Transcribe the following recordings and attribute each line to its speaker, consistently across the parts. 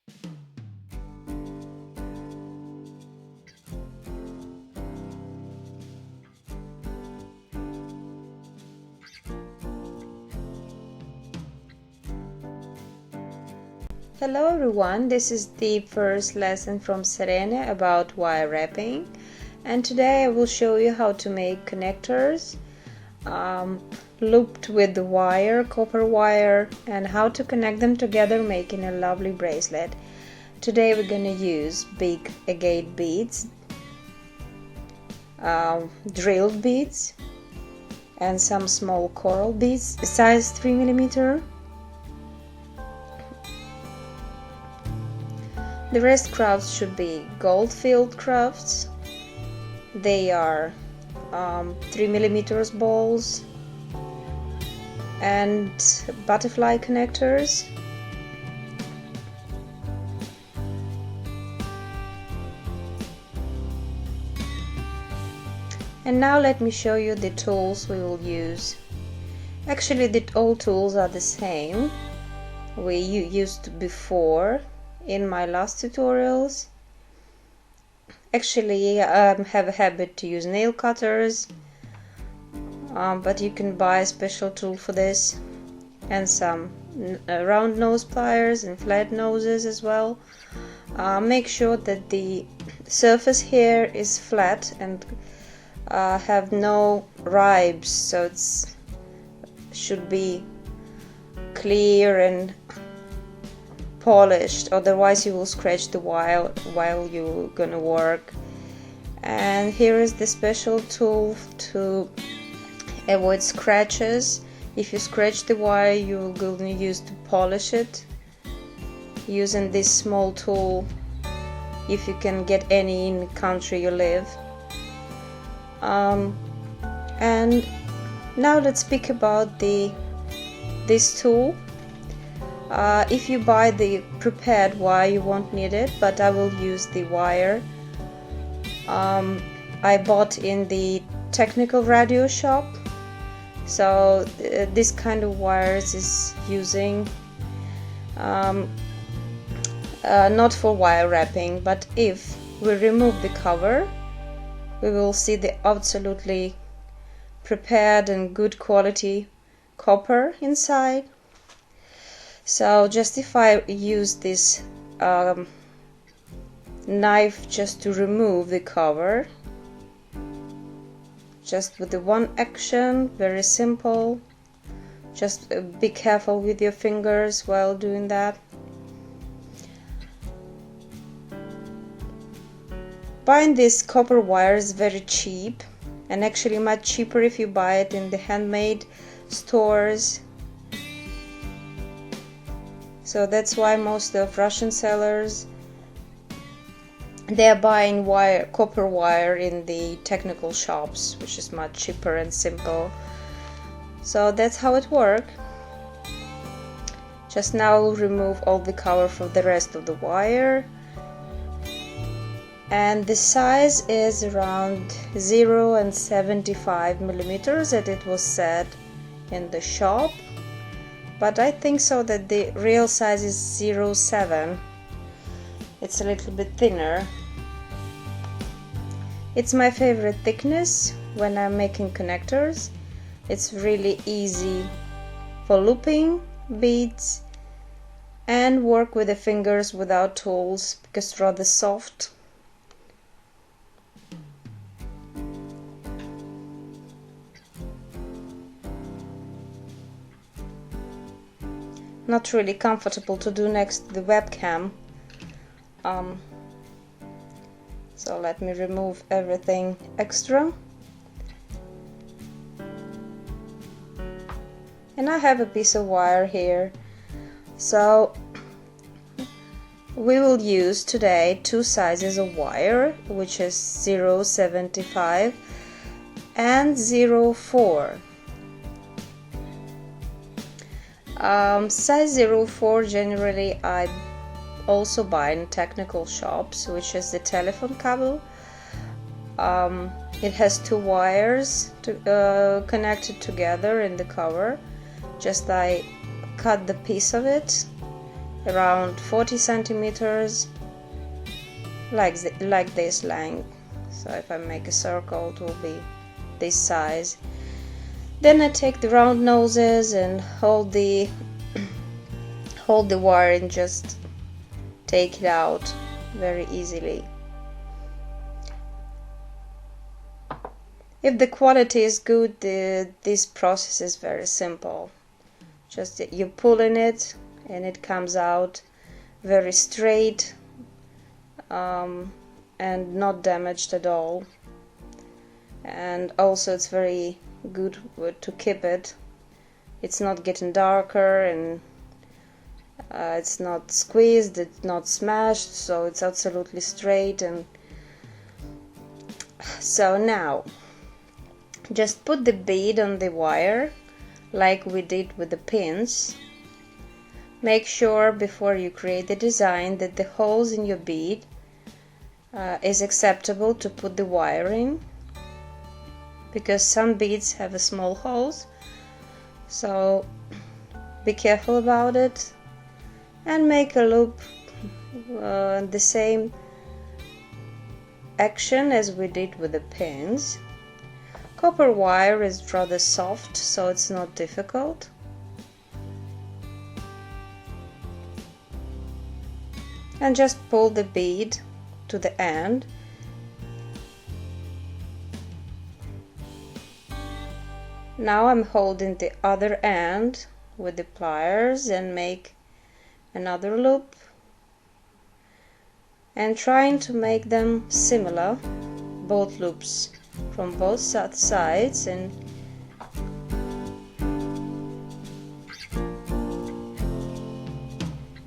Speaker 1: Hello everyone, this is the first lesson from Serena about wire wrapping, and today I will show you how to make connectors looped with the wire, copper wire, and how to connect them together making a lovely bracelet. Today we're going to use big agate beads, drilled beads, and some small coral beads size 3mm. The rest crafts should be gold-filled crafts. They are 3mm balls and butterfly connectors. And now let me show you the tools we will use. Actually, all tools are the same we used before in my last tutorials. Actually, I have a habit to use nail cutters, but you can buy a special tool for this, and some round nose pliers and flat noses as well. Make sure that the surface here is flat and have no ribs, so it should be clear and polished, otherwise you will scratch the wire while you're gonna work. And here is the special tool to avoid scratches. If you scratch the wire, you're gonna use to polish it using this small tool, if you can get any in the country you live. And now let's speak about this tool. If you buy the prepared wire, you won't need it, but I will use the wire I bought in the technical radio shop. So this kind of wires is using not for wire wrapping, but if we remove the cover, we will see the absolutely prepared and good quality copper inside. So just if I use this knife just to remove the cover, just with the one action, very simple. Just be careful with your fingers while doing that. Buying this copper wire is very cheap, and actually much cheaper if you buy it in the handmade stores. So that's why most of Russian sellers, they are buying copper wire in the technical shops, which is much cheaper and simple. So that's how it works. Just now we'll remove all the cover from the rest of the wire. And the size is around 0.75mm, that it was said in the shop. But I think so that the real size is 0.7. It's a little bit thinner. It's my favorite thickness when I'm making connectors. It's really easy for looping beads and work with the fingers without tools because it's rather soft. Not really comfortable to do next to the webcam. So let me remove everything extra. And I have a piece of wire here. So we will use today two sizes of wire, which is 0.75 and 0.4. Size 0.4 generally I also buy in technical shops, which is the telephone cable. It has two wires connected together in the cover. Just I cut the piece of it around 40 centimeters, like this length. So if I make a circle, it will be this size. Then I take the round noses and hold the wire and just take it out very easily. If the quality is good, this process is very simple. Just you pull in it and it comes out very straight and not damaged at all. And also it's very good to keep it. It's not getting darker, and it's not squeezed, it's not smashed, so it's absolutely straight. And so now just put the bead on the wire like we did with the pins. Make sure before you create the design that the holes in your bead is acceptable to put the wire in, because some beads have a small holes, so be careful about it. And make a loop, the same action as we did with the pins. Copper wire is rather soft, so it's not difficult. And just pull the bead to the end. Now I'm holding the other end with the pliers and make another loop and trying to make them similar, both loops from both sides, and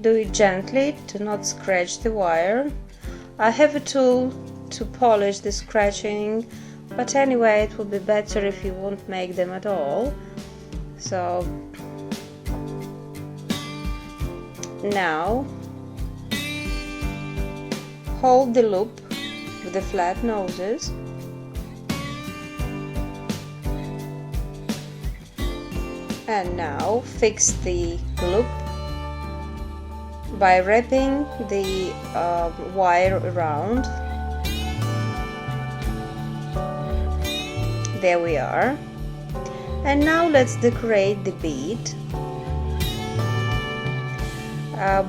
Speaker 1: do it gently to not scratch the wire. I have a tool to polish the scratching, but anyway it will be better if you won't make them at all. So now hold the loop with the flat noses and now fix the loop by wrapping the wire around. There we are. And now let's decorate the bead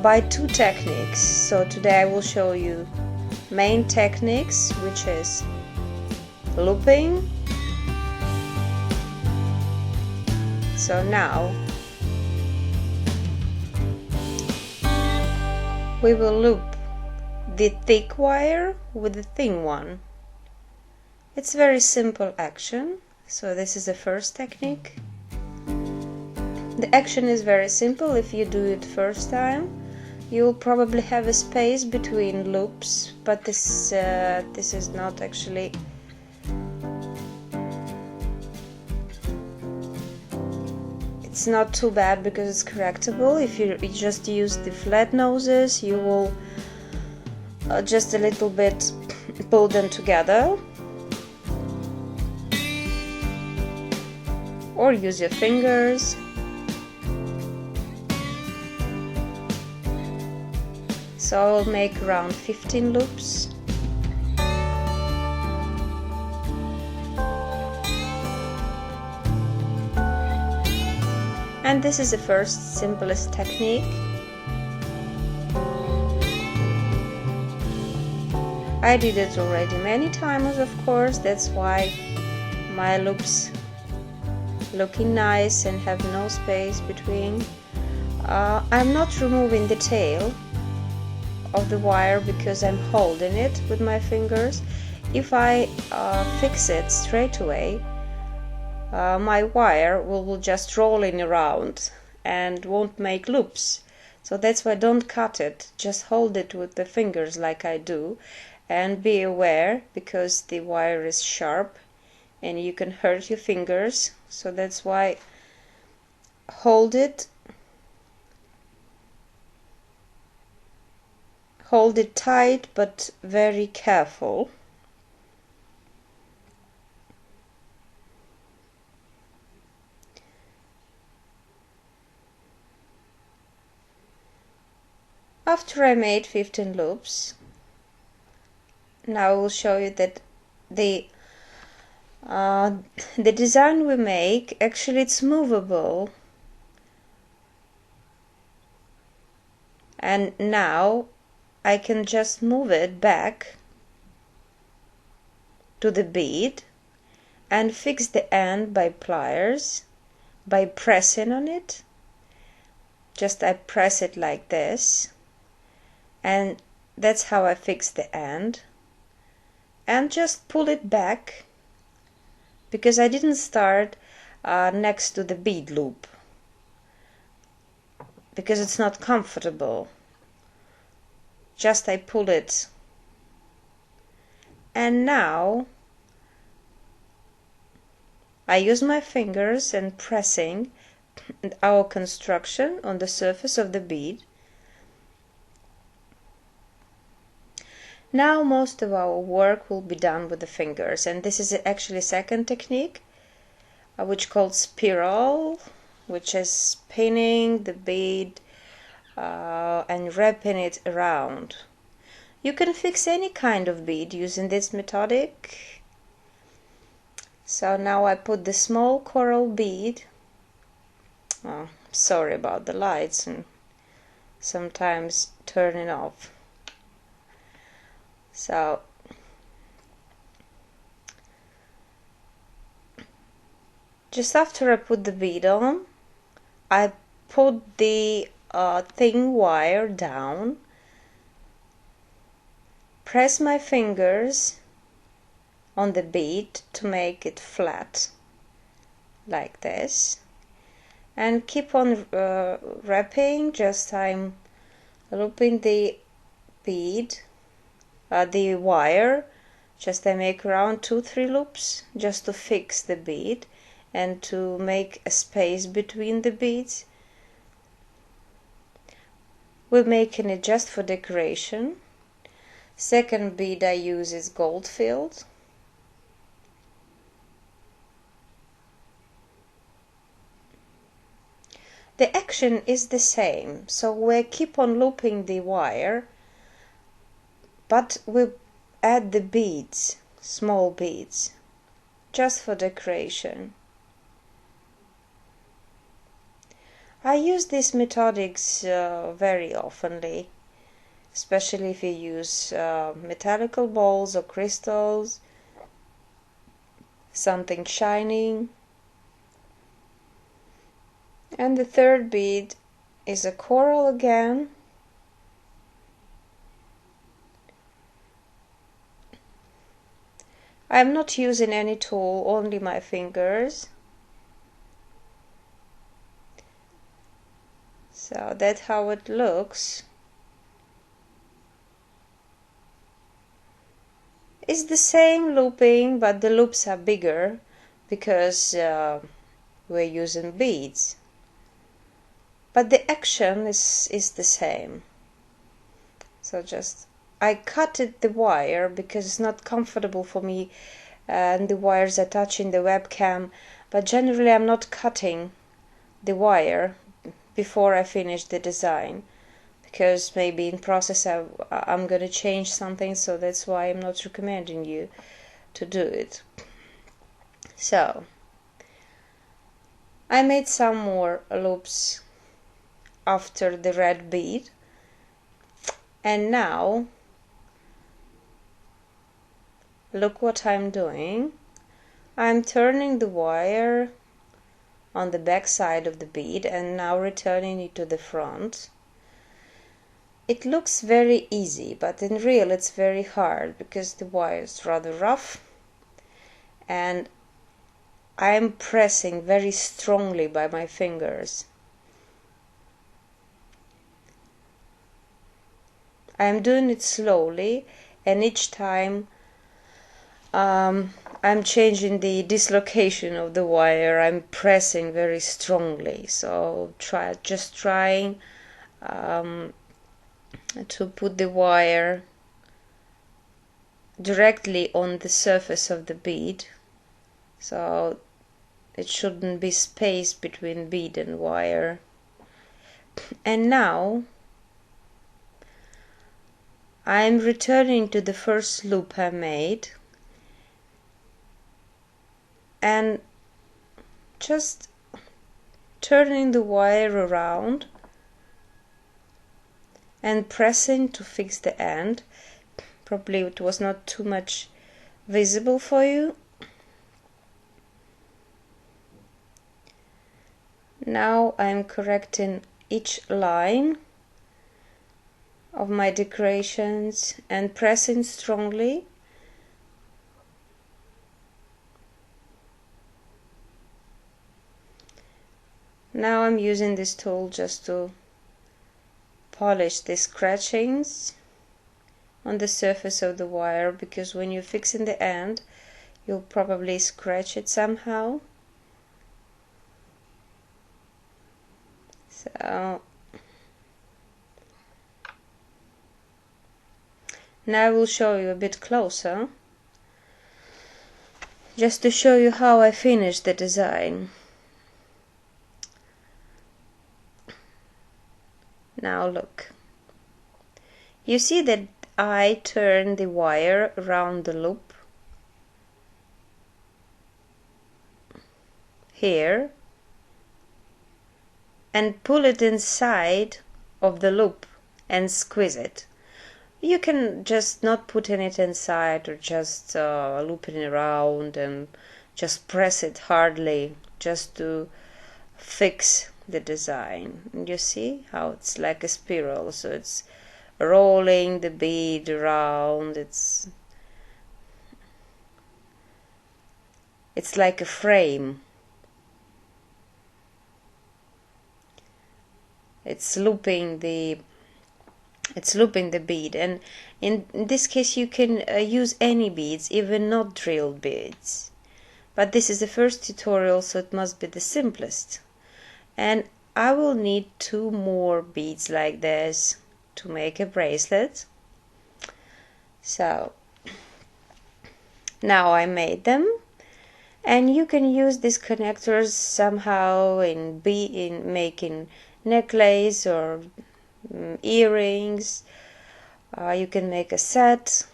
Speaker 1: by two techniques. So today I will show you main techniques, which is looping. So now we will loop the thick wire with the thin one. It's very simple action. So this is the first technique. The action is very simple. If you do it first time, you will probably have a space between loops, but this is not actually it's not too bad because it's correctable. If you just use the flat noses, you will just a little bit pull them together, or use your fingers. So I'll make around 15 loops. And this is the first simplest technique. I did it already many times, of course, that's why my loops looking nice and have no space between. I'm not removing the tail of the wire because I'm holding it with my fingers. If I fix it straight away, my wire will just rolling around and won't make loops. So that's why don't cut it, just hold it with the fingers like I do, and be aware because the wire is sharp and you can hurt your fingers. So that's why hold it tight but very careful. after I made 15 loops, now I will show you that the design we make, actually it's movable. And now I can just move it back to the bead and fix the end by pliers, by pressing on it. Just I press it like this, and that's how I fix the end. And just pull it back, because I didn't start next to the bead loop, because it's not comfortable. Just I pull it, and now I use my fingers and pressing our construction on the surface of the bead. Now most of our work will be done with the fingers, and this is actually a second technique, which called spiral, which is spinning the bead and wrapping it around. You can fix any kind of bead using this methodic. So now I put the small coral bead. Oh, sorry about the lights and sometimes turning off. So just after I put the bead on, I put the thin wire down, press my fingers on the bead to make it flat like this, and keep on wrapping. Just I'm looping the bead, the wire. Just I make around 2-3 loops just to fix the bead and to make a space between the beads. We're making it just for decoration. Second bead I use is gold filled. The action is the same, so we keep on looping the wire, but we add the beads, small beads, just for decoration. I use these methodics very oftenly, especially if you use metallical balls or crystals, something shining. And the third bead is a coral again. I'm not using any tool, only my fingers. So that's how it looks. It's the same looping, but the loops are bigger because we're using beads. But the action is the same. So just I cutted the wire because it's not comfortable for me and the wires are touching the webcam, but generally I'm not cutting the wire before I finish the design, because maybe in process I'm going to change something, so that's why I'm not recommending you to do it. So I made some more loops after the red bead, and now look what I'm doing. I'm turning the wire on the back side of the bead and now returning it to the front. It looks very easy, but in real it's very hard because the wire is rather rough and I'm pressing very strongly by my fingers. I'm doing it slowly, and each time I'm changing the dislocation of the wire. I'm pressing very strongly, so trying to put the wire directly on the surface of the bead, so it shouldn't be space between bead and wire. And now I'm returning to the first loop I made and just turning the wire around and pressing to fix the end. Probably it was not too much visible for you. Now I'm correcting each line of my decorations and pressing strongly. Now I'm using this tool just to polish the scratchings on the surface of the wire, because when you're fixing the end you'll probably scratch it somehow. So now I will show you a bit closer, just to show you how I finished the design. Now look, you see that I turn the wire around the loop here and pull it inside of the loop and squeeze it. You can just not putting it inside, or just looping it around and just press it hardly just to fix the design. And you see how it's like a spiral, so it's rolling the bead around. It's like a frame. It's looping the bead, and in this case you can use any beads, even not drilled beads. But this is the first tutorial, so it must be the simplest. And I will need 2 more beads like this to make a bracelet. So now I made them, and you can use these connectors somehow in making necklace or earrings. You can make a set,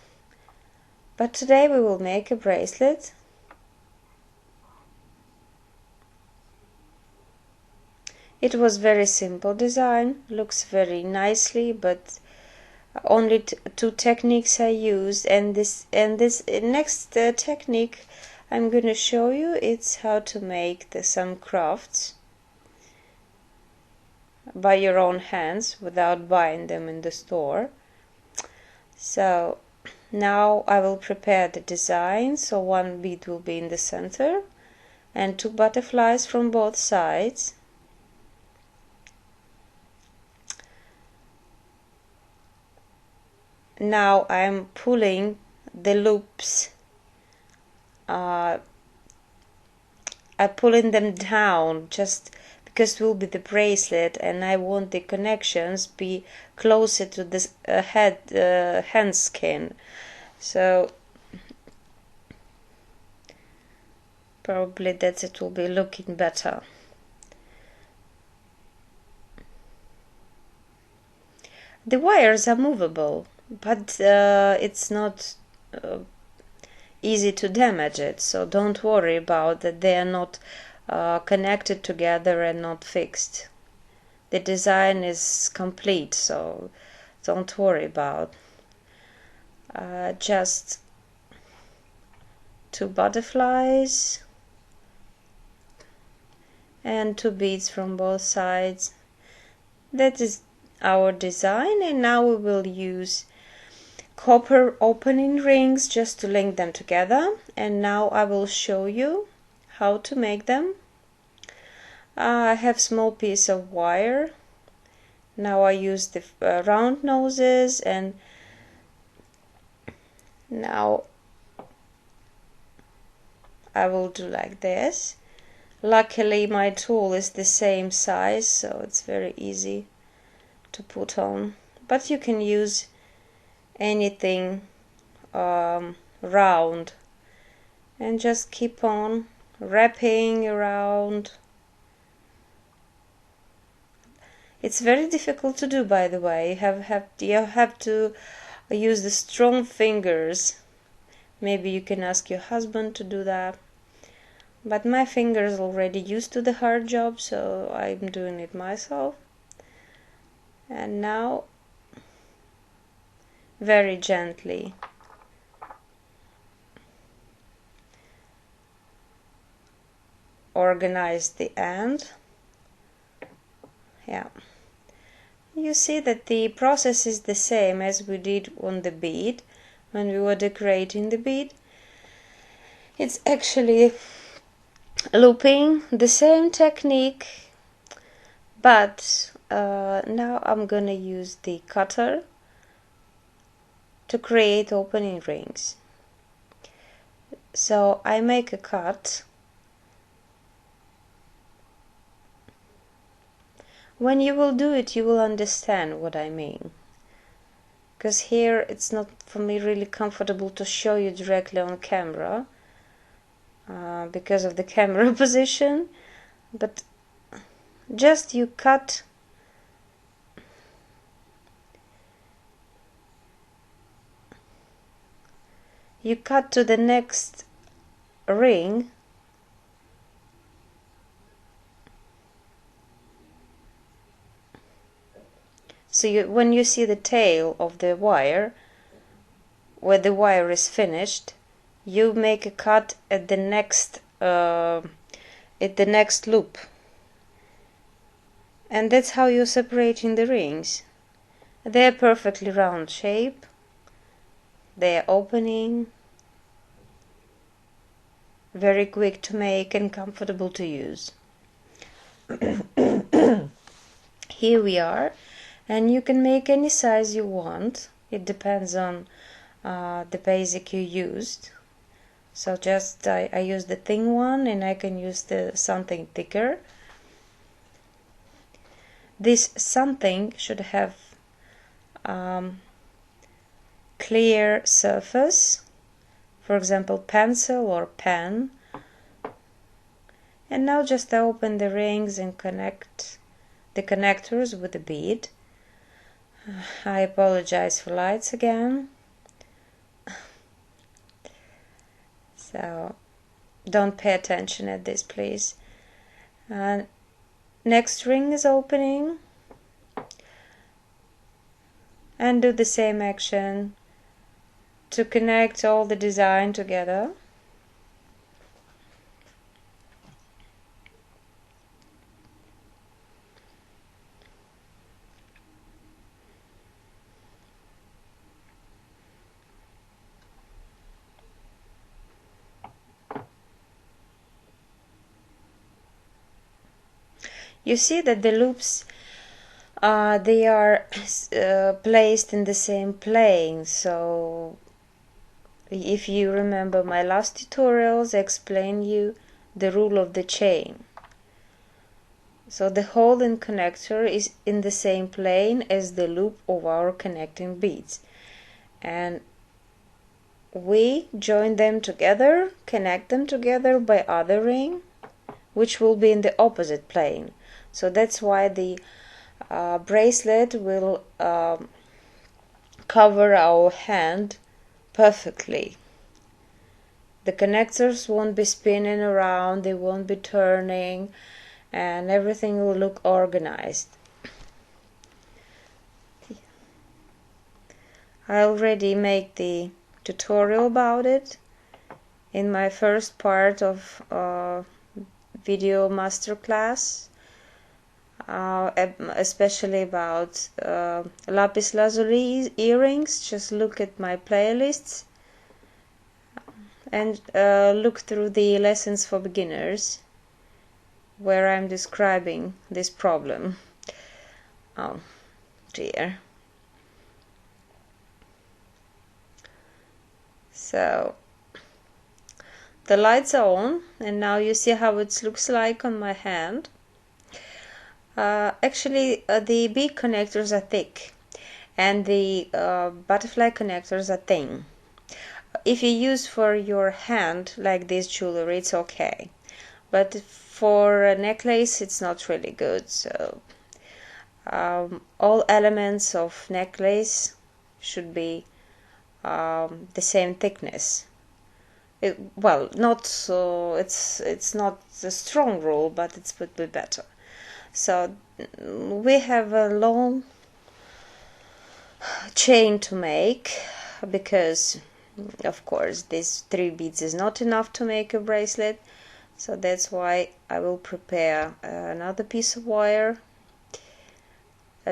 Speaker 1: but today we will make a bracelet. It was very simple design, looks very nicely, but only 2 techniques I used, and this next technique I'm going to show you, it's how to make some crafts by your own hands without buying them in the store. So now I will prepare the design. So 1 bead will be in the center and 2 butterflies from both sides. Now I'm pulling the loops, I'm pulling them down just because it will be the bracelet, and I want the connections be closer to this hand skin. So probably that it will be looking better. The wires are movable, but it's not easy to damage it, so don't worry about that. They are not connected together and not fixed. The design is complete, so don't worry about. Just 2 butterflies and 2 beads from both sides. That is our design, and now we will use copper opening rings just to link them together. And now I will show you how to make them. I have small piece of wire. Now I use the round noses, and now I will do like this. Luckily my tool is the same size, so it's very easy to put on, but you can use anything round, and just keep on wrapping around. It's very difficult to do, by the way. You have to use the strong fingers. Maybe you can ask your husband to do that. But my fingers already used to the hard job, so I'm doing it myself. And now, very gently, organize the end. Yeah. You see that the process is the same as we did on the bead when we were decorating the bead. It's actually looping the same technique, but now I'm gonna use the cutter to create opening rings. So I make a cut. When you will do it, you will understand what I mean. Because here it's not for me really comfortable to show you directly on camera because of the camera position. But just you cut to the next ring. So when you see the tail of the wire, where the wire is finished, you make a cut at the next loop, and that's how you're separating the rings. They're perfectly round shape. They're opening, very quick to make and comfortable to use. Here we are. And you can make any size you want. It depends on the basic you used. So just I use the thin one, and I can use something thicker. This something should have clear surface, for example pencil or pen. And now just open the rings and connect the connectors with the bead. I apologize for lights again. So don't pay attention at this, please. Next ring is opening, and do the same action to connect all the design together. You see that the loops they are placed in the same plane. So if you remember my last tutorials, I explained you the rule of the chain. So the hole in connector is in the same plane as the loop of our connecting beads, and we join them together, connect them together by other ring, which will be in the opposite plane. So that's why the bracelet will cover our hand perfectly. The connectors won't be spinning around, they won't be turning, and everything will look organized. I already made the tutorial about it in my first part of video masterclass, especially about lapis lazuli earrings. Just look at my playlists and look through the lessons for beginners, where I'm describing this problem. Oh dear. So the lights are on, and now you see how it looks like on my hand. Actually, the bead connectors are thick, and the butterfly connectors are thin. If you use for your hand like this jewelry, it's okay, but for a necklace it's not really good. So all elements of necklace should be the same thickness. Well, not so, it's not a strong rule, but it would be better. So we have a long chain to make, because of course these 3 beads is not enough to make a bracelet. So that's why I will prepare another piece of wire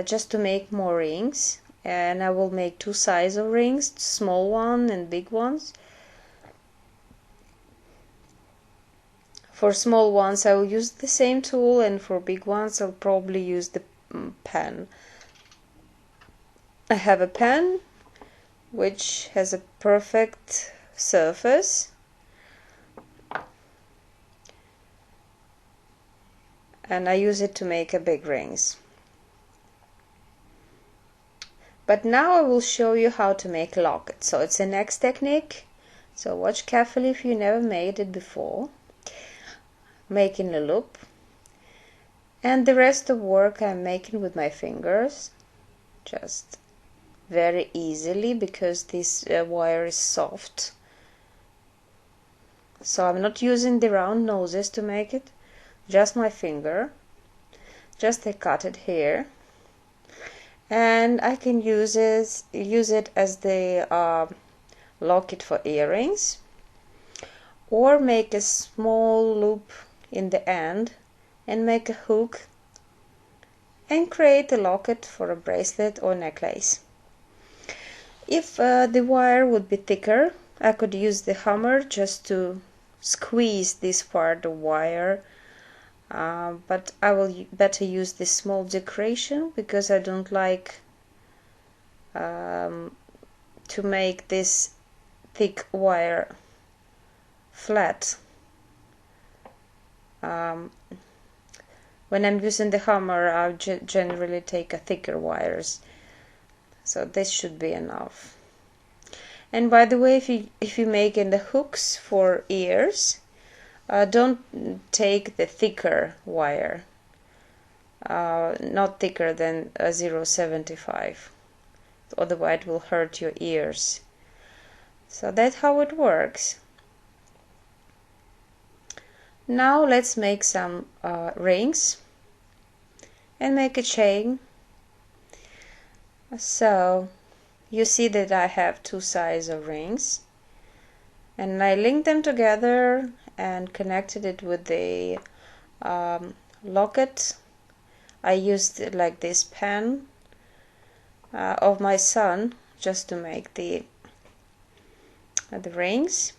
Speaker 1: just to make more rings, and I will make 2 sizes of rings, small one and big ones. For small ones I will use the same tool, and for big ones I'll probably use the pen. I have a pen which has a perfect surface, and I use it to make a big rings. But now I will show you how to make a locket. So it's the next technique, so watch carefully if you never made it before. Making a loop, and the rest of work I'm making with my fingers, just very easily, because this wire is soft. So I'm not using the round noses to make it, just my finger. Just I cut it here, and I can use it as the locket for earrings, or make a small loop in the end and make a hook and create a locket for a bracelet or necklace. If the wire would be thicker, I could use the hammer just to squeeze this part of wire, but I will better use this small decoration, because I don't like to make this thick wire flat. When I'm using the hammer, I generally take a thicker wires, so this should be enough. And by the way, if you making the hooks for ears, don't take the thicker wire, not thicker than 0.75, otherwise it will hurt your ears. So that's how it works. Now let's make some rings and make a chain. So you see that I have 2 sizes of rings, and I linked them together and connected it with the locket. I used like this pen of my son just to make the rings.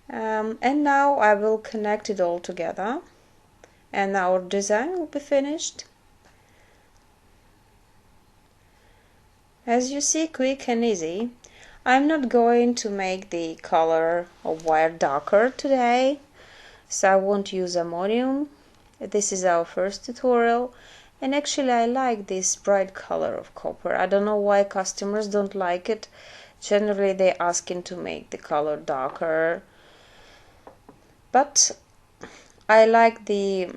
Speaker 1: And now I will connect it all together, and our design will be finished. As you see, quick and easy. I'm not going to make the color of wire darker today, so I won't use ammonium. This is our first tutorial, and actually I like this bright color of copper. I don't know why customers don't like it. Generally they're asking to make the color darker, but I like the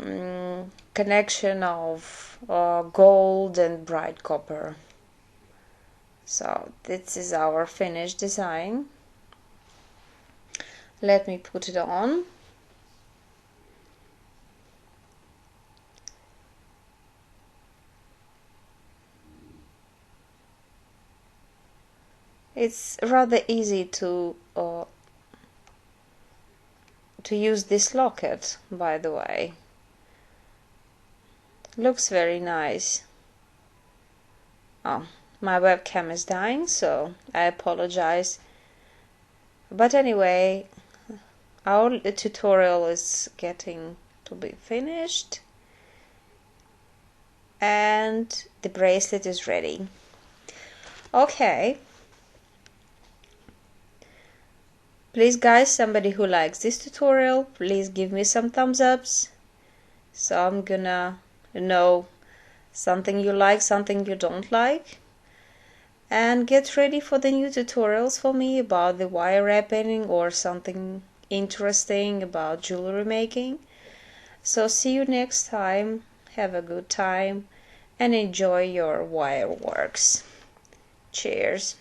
Speaker 1: connection of gold and bright copper. So this is our finished design. Let me put it on. It's rather easy to use this locket, by the way. Looks very nice. Oh, my webcam is dying, so I apologize. But anyway, our tutorial is getting to be finished, and the bracelet is ready. Okay. Please guys, somebody who likes this tutorial, please give me some thumbs ups, so I'm gonna know something you like, something you don't like. And get ready for the new tutorials for me about the wire wrapping or something interesting about jewelry making. So see you next time. Have a good time and enjoy your wire works. Cheers.